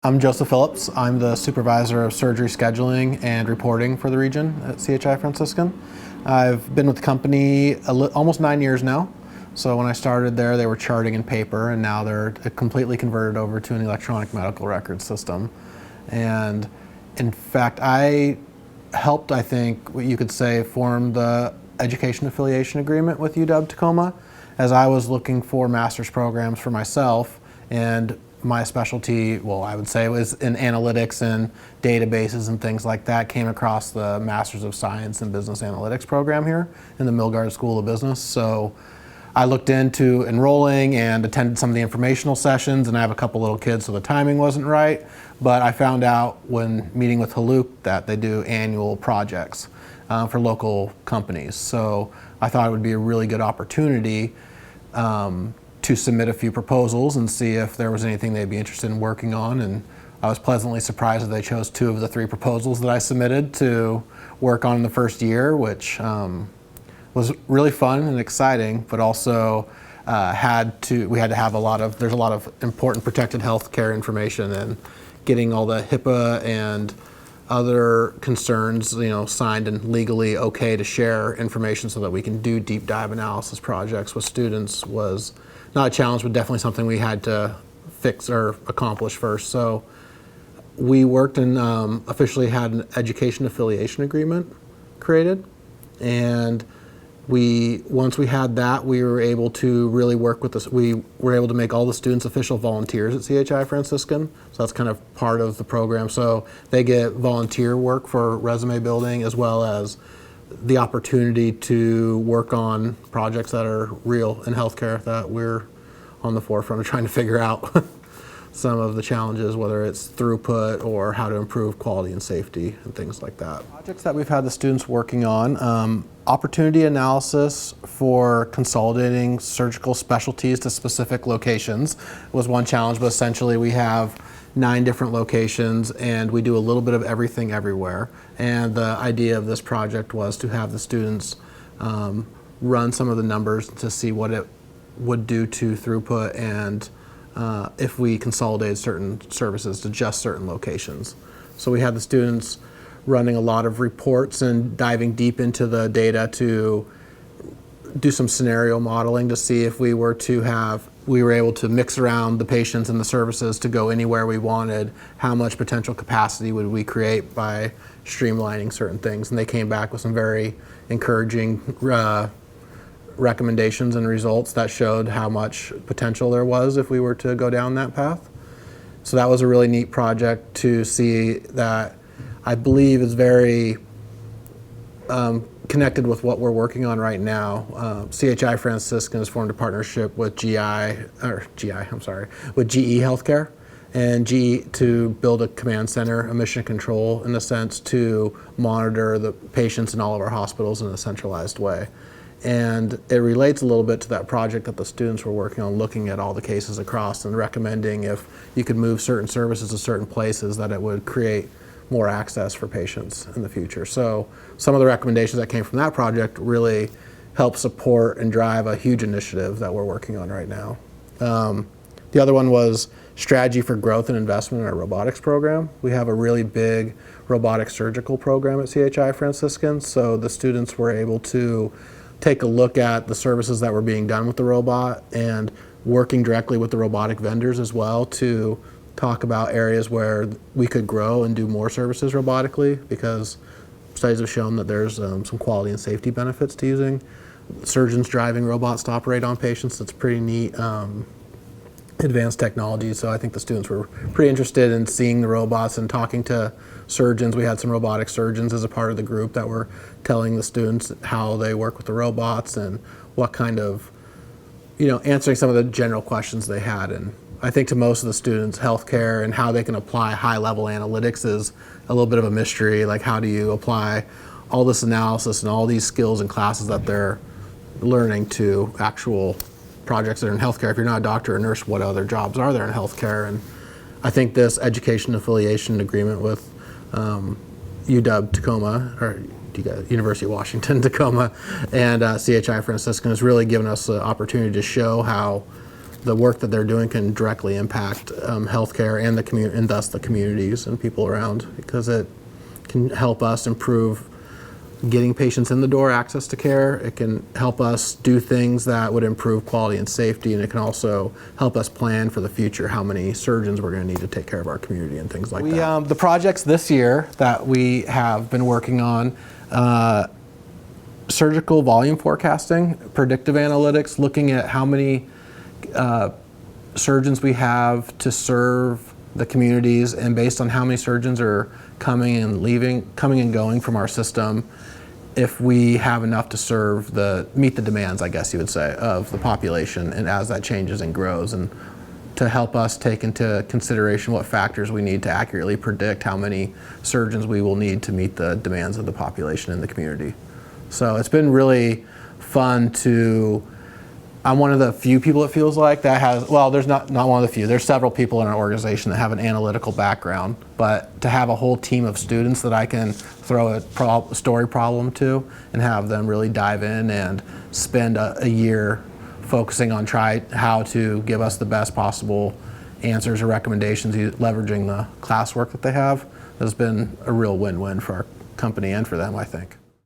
I'm Joseph Phillips. I'm the supervisor of surgery scheduling and reporting for the region at CHI Franciscan. I've been with the company almost 9 years now. So when I started there, they were charting in paper, and now they're completely converted over to an electronic medical record system. And in fact, I helped, I think, what you could say, form the education affiliation agreement with UW-Tacoma, as I was looking for master's programs for myself, and my specialty, well, I would say, was in analytics and databases and things like that. Came across the Masters of Science in Business Analytics program here in the Milgard School of Business. So I looked into enrolling and attended some of the informational sessions, and I have a couple little kids, so the timing wasn't right. But I found out when meeting with Haluk that they do annual projects for local companies. So I thought it would be a really good opportunity to submit a few proposals and see if there was anything they'd be interested in working on. And I was pleasantly surprised that they chose 2 of the 3 proposals that I submitted to work on in the first year, which was really fun and exciting, but also we had to have there's a lot of important protected healthcare information, and getting all the HIPAA and other concerns, signed and legally okay to share information so that we can do deep dive analysis projects with students was not a challenge, but definitely something we had to fix or accomplish first. So we worked and officially had an education affiliation agreement created. And once we had that, we were able to really work with this. We were able to make all the students official volunteers at CHI Franciscan. So that's kind of part of the program. So they get volunteer work for resume building, as well as the opportunity to work on projects that are real in healthcare that we're on the forefront of trying to figure out some of the challenges, whether it's throughput or how to improve quality and safety and things like that. Projects that we've had the students working on, opportunity analysis for consolidating surgical specialties to specific locations was one challenge, but essentially we have 9 different locations, and we do a little bit of everything everywhere. And the idea of this project was to have the students run some of the numbers to see what it would do to throughput and if we consolidated certain services to just certain locations. So we had the students running a lot of reports and diving deep into the data to do some scenario modeling to see if we were able to mix around the patients and the services to go anywhere we wanted, how much potential capacity would we create by streamlining certain things. And they came back with some very encouraging recommendations and results that showed how much potential there was if we were to go down that path. So that was a really neat project to see that I believe is very connected with what we're working on right now. CHI Franciscan has formed a partnership with GE Healthcare and GE to build a command center, a mission control, in a sense, to monitor the patients in all of our hospitals in a centralized way. And it relates a little bit to that project that the students were working on, looking at all the cases across and recommending if you could move certain services to certain places, that it would create more access for patients in the future. So some of the recommendations that came from that project really help support and drive a huge initiative that we're working on right now. The other one was strategy for growth and investment in our robotics program. We have a really big robotic surgical program at CHI Franciscan, so the students were able to take a look at the services that were being done with the robot and working directly with the robotic vendors as well to talk about areas where we could grow and do more services robotically, because studies have shown that there's some quality and safety benefits to using surgeons driving robots to operate on patients. That's pretty neat advanced technology. So I think the students were pretty interested in seeing the robots and talking to surgeons. We had some robotic surgeons as a part of the group that were telling the students how they work with the robots and what kind of, answering some of the general questions they had. And I think to most of the students, healthcare and how they can apply high-level analytics is a little bit of a mystery. Like, how do you apply all this analysis and all these skills and classes that they're learning to actual projects that are in healthcare? If you're not a doctor or nurse, what other jobs are there in healthcare? And I think this education affiliation agreement with UW-Tacoma, or University of Washington, Tacoma, and CHI Franciscan has really given us the opportunity to show how the work that they're doing can directly impact healthcare and the community, and thus the communities and people around, because it can help us improve getting patients in the door, access to care. It can help us do things that would improve quality and safety, and it can also help us plan for the future, how many surgeons we're going to need to take care of our community and things like that. The projects this year that we have been working on, surgical volume forecasting, predictive analytics, looking at how many surgeons we have to serve the communities, and based on how many surgeons are coming and going from our system, if we have enough to meet the demands, I guess you would say, of the population, and as that changes and grows, and to help us take into consideration what factors we need to accurately predict how many surgeons we will need to meet the demands of the population in the community. So it's been really fun I'm one of the few people, it feels like, that has, well, there's not one of the few, there's several people in our organization that have an analytical background, but to have a whole team of students that I can throw a story problem to and have them really dive in and spend a year focusing on how to give us the best possible answers or recommendations, leveraging the classwork that they have, has been a real win-win for our company and for them, I think.